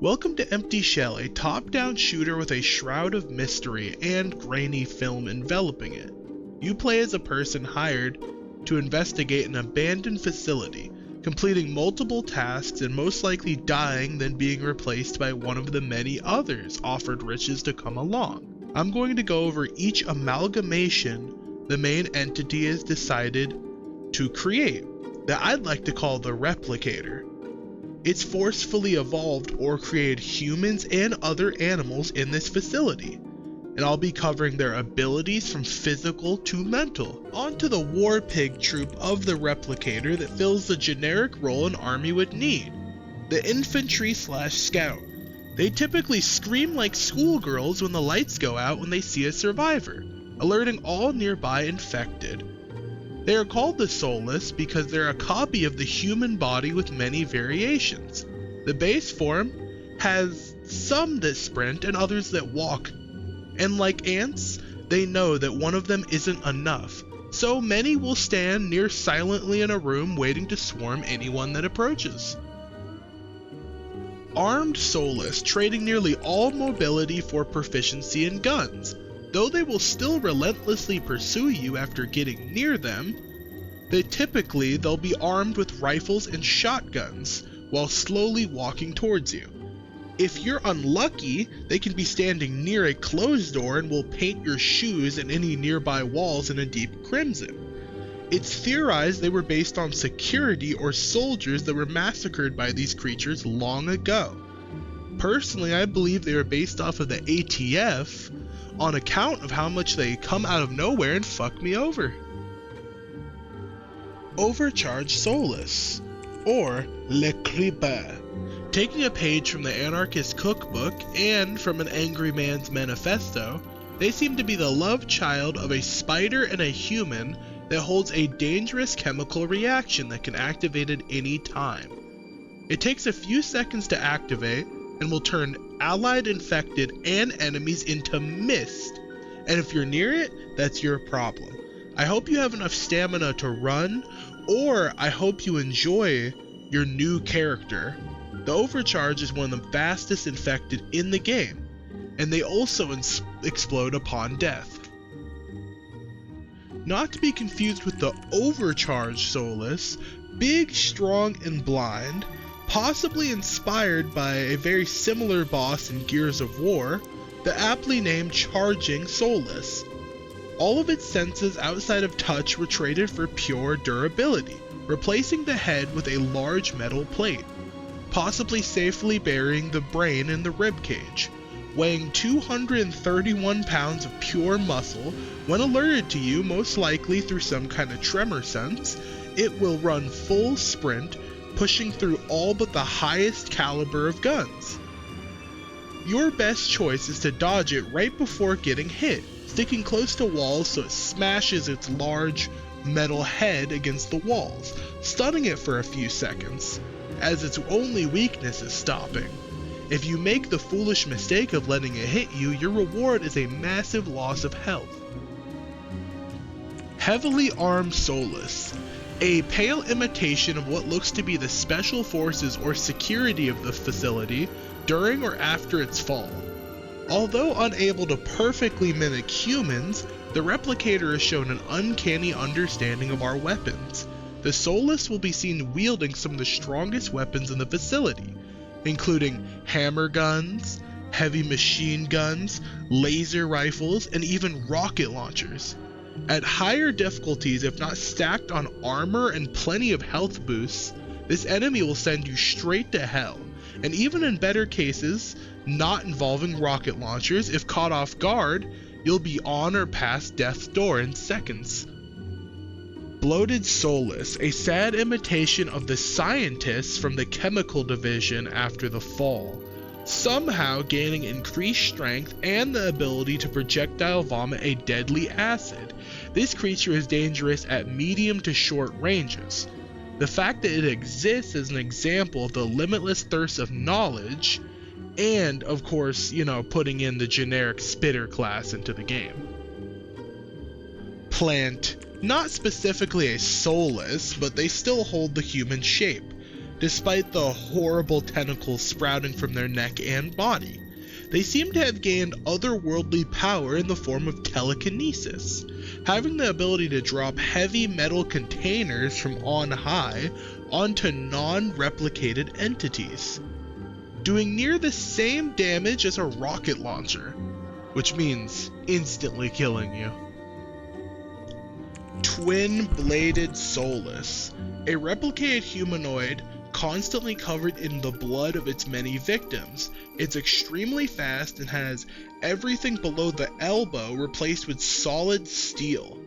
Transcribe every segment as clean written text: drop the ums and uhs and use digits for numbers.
Welcome to Empty Shell, a top-down shooter with a shroud of mystery and grainy film enveloping it. You play as a person hired to investigate an abandoned facility, completing multiple tasks and most likely dying then being replaced by one of the many others offered riches to come along. I'm going to go over each amalgamation the main entity has decided to create, that I'd like to call the replicator. It's forcefully evolved or created humans and other animals in this facility, and I'll be covering their abilities from physical to mental. On to the war pig troop of the replicator that fills the generic role an army would need, the infantry/scout. They typically scream like schoolgirls when the lights go out when they see a survivor, alerting all nearby infected. They are called the Soulless because they're a copy of the human body with many variations. The base form has some that sprint and others that walk, and like ants, they know that one of them isn't enough, so many will stand near silently in a room waiting to swarm anyone that approaches. Armed Soulless, trading nearly all mobility for proficiency in guns. Though they will still relentlessly pursue you after getting near them, they'll be armed with rifles and shotguns while slowly walking towards you. If you're unlucky, they can be standing near a closed door and will paint your shoes and any nearby walls in a deep crimson. It's theorized they were based on security or soldiers that were massacred by these creatures long ago. Personally, I believe they were based off of the ATF, on account of how much they come out of nowhere and fuck me over. Overcharged Soulless, or Le Creeper. Taking a page from the Anarchist Cookbook and from an Angry Man's Manifesto, they seem to be the love child of a spider and a human that holds a dangerous chemical reaction that can activate at any time. It takes a few seconds to activate and will turn allied infected and enemies into mist, and if you're near it, that's your problem. I hope you have enough stamina to run, or I hope you enjoy your new character. The Overcharge is one of the fastest infected in the game, and they also explode upon death. Not to be confused with the Overcharged Soulless, big, strong, and blind, possibly inspired by a very similar boss in Gears of War, the aptly named Charging Soulless. All of its senses outside of touch were traded for pure durability, replacing the head with a large metal plate, possibly safely burying the brain in the ribcage. Weighing 231 pounds of pure muscle, when alerted to you, most likely through some kind of tremor sense, it will run full sprint, pushing through all but the highest caliber of guns. Your best choice is to dodge it right before getting hit, sticking close to walls so it smashes its large metal head against the walls, stunning it for a few seconds, as its only weakness is stopping. If you make the foolish mistake of letting it hit you, your reward is a massive loss of health. Heavily Armed Soulless. A pale imitation of what looks to be the special forces or security of the facility during or after its fall. Although unable to perfectly mimic humans, the replicator has shown an uncanny understanding of our weapons. The Soulless will be seen wielding some of the strongest weapons in the facility, including hammer guns, heavy machine guns, laser rifles, and even rocket launchers. At higher difficulties, if not stacked on armor and plenty of health boosts, this enemy will send you straight to hell, and even in better cases, not involving rocket launchers, if caught off guard, you'll be on or past death's door in seconds. Bloated Soulless, a sad imitation of the scientists from the chemical division after the fall, somehow gaining increased strength and the ability to projectile vomit a deadly acid. This creature is dangerous at medium to short ranges. The fact that it exists is an example of the limitless thirst of knowledge, and of course, putting in the generic spitter class into the game. Plant. Not specifically a soulless, but they still hold the human shape. despite the horrible tentacles sprouting from their neck and body. They seem to have gained otherworldly power in the form of telekinesis, having the ability to drop heavy metal containers from on high onto non-replicated entities, doing near the same damage as a rocket launcher, which means instantly killing you. Twin-bladed Soulless, a replicated humanoid constantly covered in the blood of its many victims. It's extremely fast and has everything below the elbow replaced with solid steel,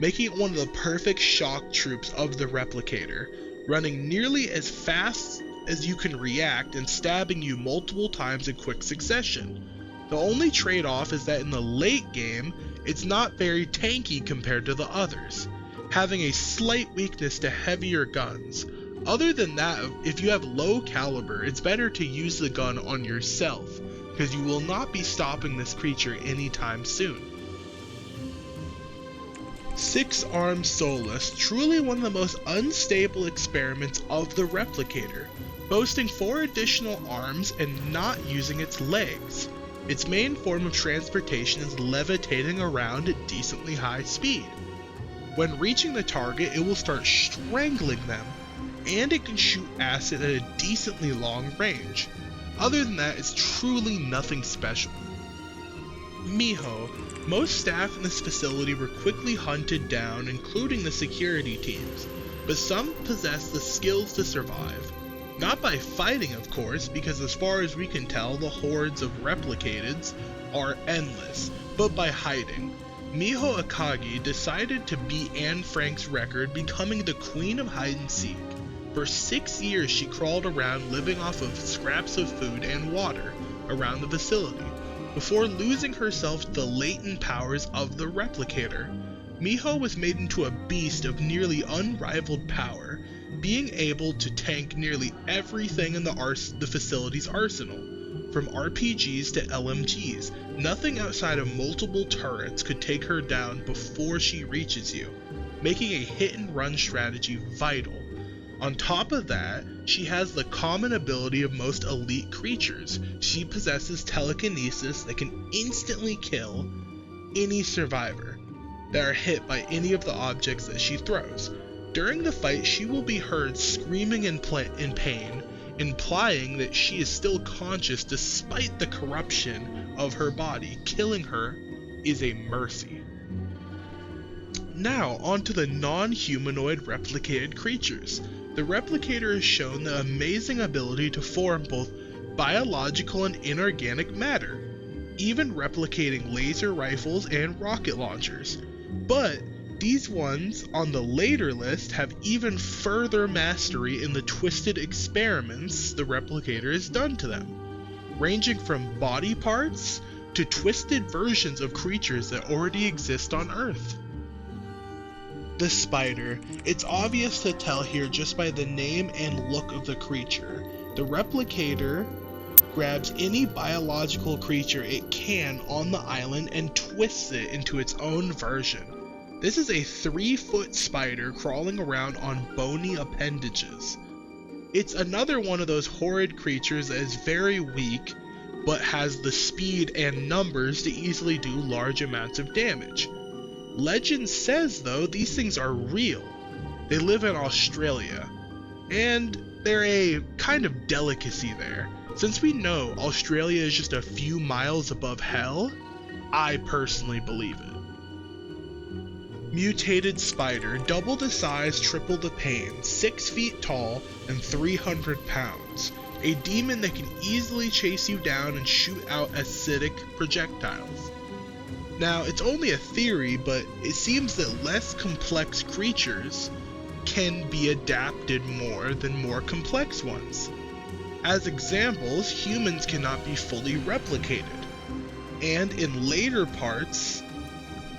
making it one of the perfect shock troops of the replicator, running nearly as fast as you can react and stabbing you multiple times in quick succession. The only trade-off is that in the late game, it's not very tanky compared to the others, having a slight weakness to heavier guns. Other than that, if you have low caliber, it's better to use the gun on yourself, because you will not be stopping this creature anytime soon. Six-armed Soulless, truly one of the most unstable experiments of the replicator, boasting 4 additional arms and not using its legs. Its main form of transportation is levitating around at decently high speed. When reaching the target, it will start strangling them, and it can shoot acid at a decently long range. Other than that, it's truly nothing special. Miho. Most staff in this facility were quickly hunted down, including the security teams, but some possess the skills to survive. Not by fighting, of course, because as far as we can tell, the hordes of replicateds are endless, but by hiding. Miho Akagi decided to beat Anne Frank's record, becoming the queen of hide-and-seek. For 6 years she crawled around living off of scraps of food and water around the facility, before losing herself to the latent powers of the replicator. Miho was made into a beast of nearly unrivaled power, being able to tank nearly everything in the facility's arsenal, from RPGs to LMGs. Nothing outside of multiple turrets could take her down before she reaches you, making a hit-and-run strategy vital. On top of that, she has the common ability of most elite creatures. She possesses telekinesis that can instantly kill any survivor that are hit by any of the objects that she throws. During the fight, she will be heard screaming in pain, implying that she is still conscious despite the corruption of her body. Killing her is a mercy. Now, onto the non-humanoid replicated creatures. The replicator has shown the amazing ability to form both biological and inorganic matter, even replicating laser rifles and rocket launchers. But these ones on the later list have even further mastery in the twisted experiments the replicator has done to them, ranging from body parts to twisted versions of creatures that already exist on Earth. The spider. It's obvious to tell here just by the name and look of the creature. The replicator grabs any biological creature it can on the island and twists it into its own version. This is a 3-foot spider crawling around on bony appendages. It's another one of those horrid creatures that is very weak, but has the speed and numbers to easily do large amounts of damage. Legend says, though, these things are real. They live in Australia, and they're a kind of delicacy there. Since we know Australia is just a few miles above hell, I personally believe it. Mutated spider, double the size, triple the pain, 6 feet tall and 300 pounds. A demon that can easily chase you down and shoot out acidic projectiles. Now, it's only a theory, but it seems that less complex creatures can be adapted more than more complex ones. As examples, humans cannot be fully replicated, and in later parts,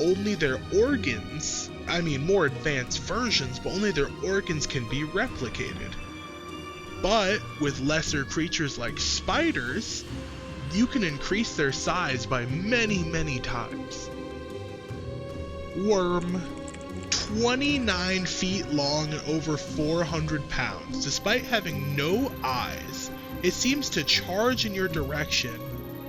only their organs, more advanced versions, but only their organs can be replicated. But with lesser creatures like spiders, you can increase their size by many, many times. Worm. 29 feet long and over 400 pounds. Despite having no eyes, it seems to charge in your direction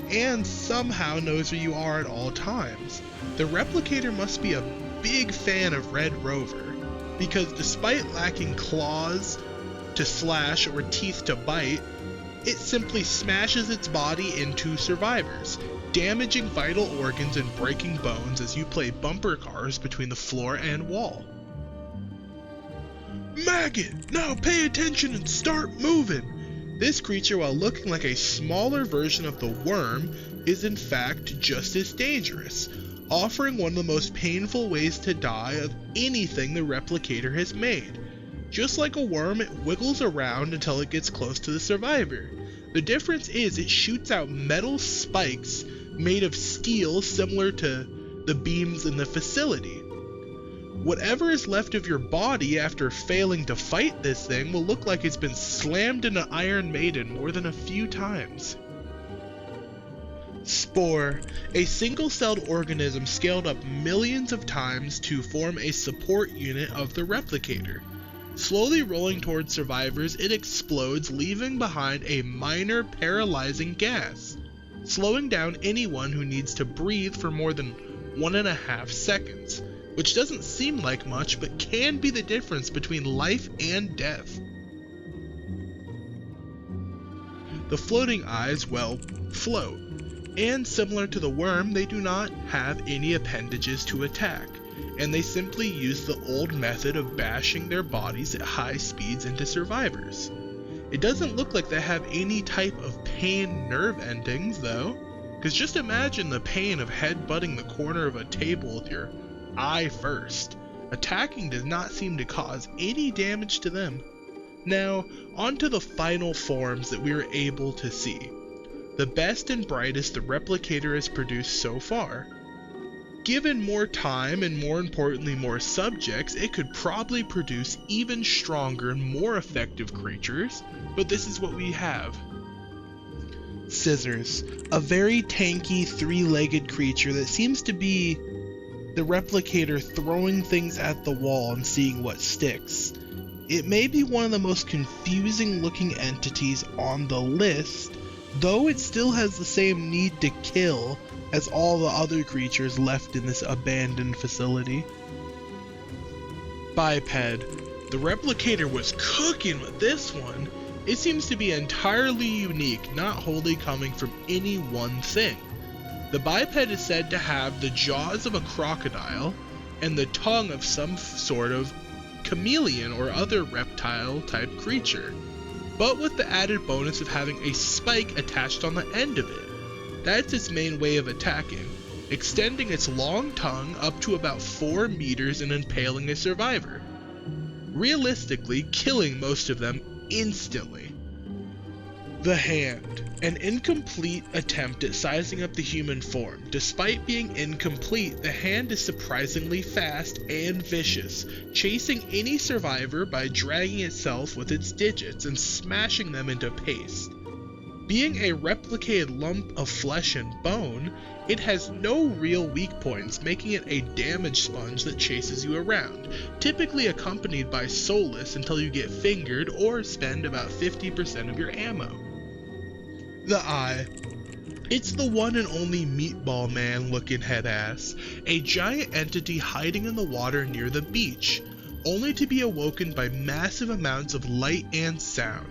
and somehow knows where you are at all times. The replicator must be a big fan of Red Rover, because despite lacking claws to slash or teeth to bite, it simply smashes its body into survivors, damaging vital organs and breaking bones as you play bumper cars between the floor and wall. Maggot, now pay attention and start moving! This creature, while looking like a smaller version of the worm, is in fact just as dangerous, offering one of the most painful ways to die of anything the replicator has made. Just like a worm, it wiggles around until it gets close to the survivor. The difference is it shoots out metal spikes made of steel similar to the beams in the facility. Whatever is left of your body after failing to fight this thing will look like it's been slammed in an Iron Maiden more than a few times. Spore, a single-celled organism scaled up millions of times to form a support unit of the replicator. Slowly rolling towards survivors, it explodes, leaving behind a minor paralyzing gas, slowing down anyone who needs to breathe for more than 1.5 seconds, which doesn't seem like much but can be the difference between life and death. The floating eyes, well, float, and similar to the worm, they do not have any appendages to attack, and they simply use the old method of bashing their bodies at high speeds into survivors. It doesn't look like they have any type of pain nerve endings though, because just imagine the pain of headbutting the corner of a table with your eye first. Attacking does not seem to cause any damage to them. Now, on to the final forms that we were able to see. The best and brightest the replicator has produced so far. Given more time and more importantly more subjects, it could probably produce even stronger and more effective creatures, but this is what we have. Scissors, a very tanky three-legged creature that seems to be the replicator throwing things at the wall and seeing what sticks. It may be one of the most confusing looking entities on the list, though it still has the same need to kill as all the other creatures left in this abandoned facility. Biped. The replicator was cooking with this one. It seems to be entirely unique, not wholly coming from any one thing. The biped is said to have the jaws of a crocodile and the tongue of some sort of chameleon or other reptile type creature, but with the added bonus of having a spike attached on the end of it. That's its main way of attacking, extending its long tongue up to about 4 meters and impaling a survivor, realistically killing most of them instantly. The hand, an incomplete attempt at sizing up the human form. Despite being incomplete, the hand is surprisingly fast and vicious, chasing any survivor by dragging itself with its digits and smashing them into paste. Being a replicated lump of flesh and bone, it has no real weak points, making it a damage sponge that chases you around, typically accompanied by Soulless until you get fingered or spend about 50% of your ammo. The eye. It's the one and only Meatball Man looking head ass, a giant entity hiding in the water near the beach, only to be awoken by massive amounts of light and sound.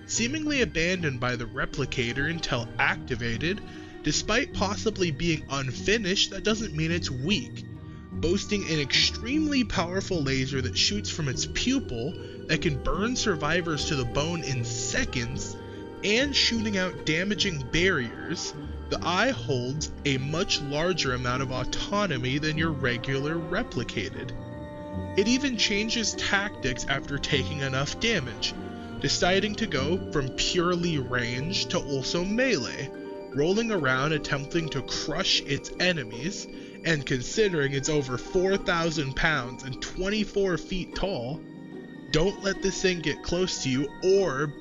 Seemingly abandoned by the replicator until activated. Despite possibly being unfinished, that doesn't mean it's weak. Boasting an extremely powerful laser that shoots from its pupil that can burn survivors to the bone in seconds, and shooting out damaging barriers, the eye holds a much larger amount of autonomy than your regular replicated. It even changes tactics after taking enough damage, deciding to go from purely range to also melee, rolling around attempting to crush its enemies, and considering it's over 4,000 pounds and 24 feet tall, don't let this thing get close to you or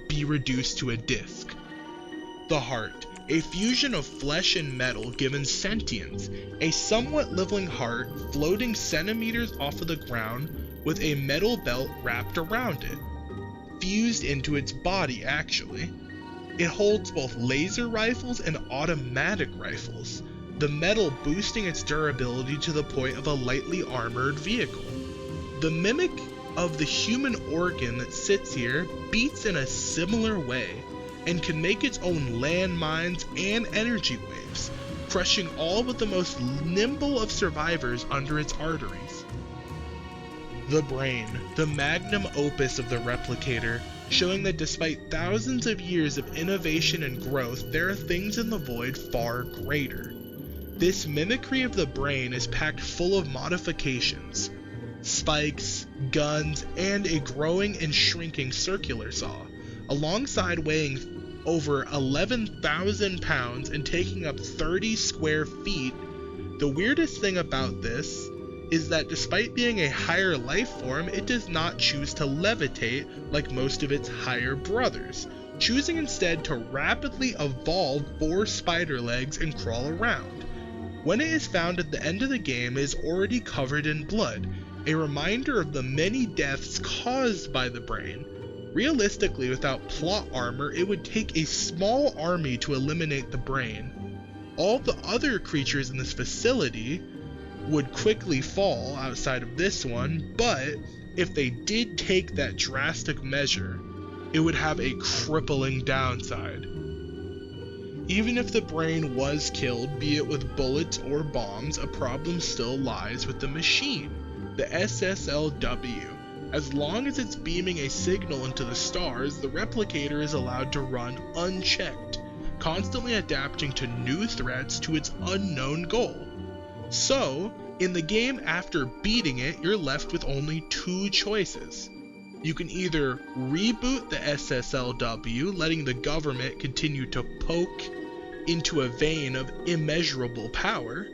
be reduced to a disc. The heart, a fusion of flesh and metal given sentience, a somewhat living heart floating centimeters off of the ground with a metal belt wrapped around it, fused into its body actually. It holds both laser rifles and automatic rifles, the metal boosting its durability to the point of a lightly armored vehicle. The mimic of the human organ that sits here beats in a similar way, and can make its own landmines and energy waves, crushing all but the most nimble of survivors under its arteries. The brain, the magnum opus of the replicator, showing that despite thousands of years of innovation and growth, there are things in the void far greater. This mimicry of the brain is packed full of modifications, spikes, guns, and a growing and shrinking circular saw, alongside weighing over 11,000 pounds and taking up 30 square feet. The weirdest thing about this is that despite being a higher life form, it does not choose to levitate like most of its higher brothers, choosing instead to rapidly evolve 4 spider legs and crawl around. When it is found at the end of the game, it is already covered in blood, a reminder of the many deaths caused by the brain. Realistically, without plot armor, it would take a small army to eliminate the brain. All the other creatures in this facility would quickly fall outside of this one, but if they did take that drastic measure, it would have a crippling downside. Even if the brain was killed, be it with bullets or bombs, a problem still lies with the machine, the SSLW. As long as it's beaming a signal into the stars, the replicator is allowed to run unchecked, constantly adapting to new threats to its unknown goal. So, in the game after beating it, you're left with only 2 choices. You can either reboot the SSLW, letting the government continue to poke into a vein of immeasurable power,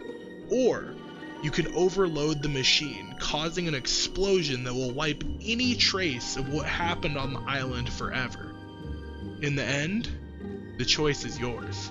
or you can overload the machine, causing an explosion that will wipe any trace of what happened on the island forever. In the end, the choice is yours.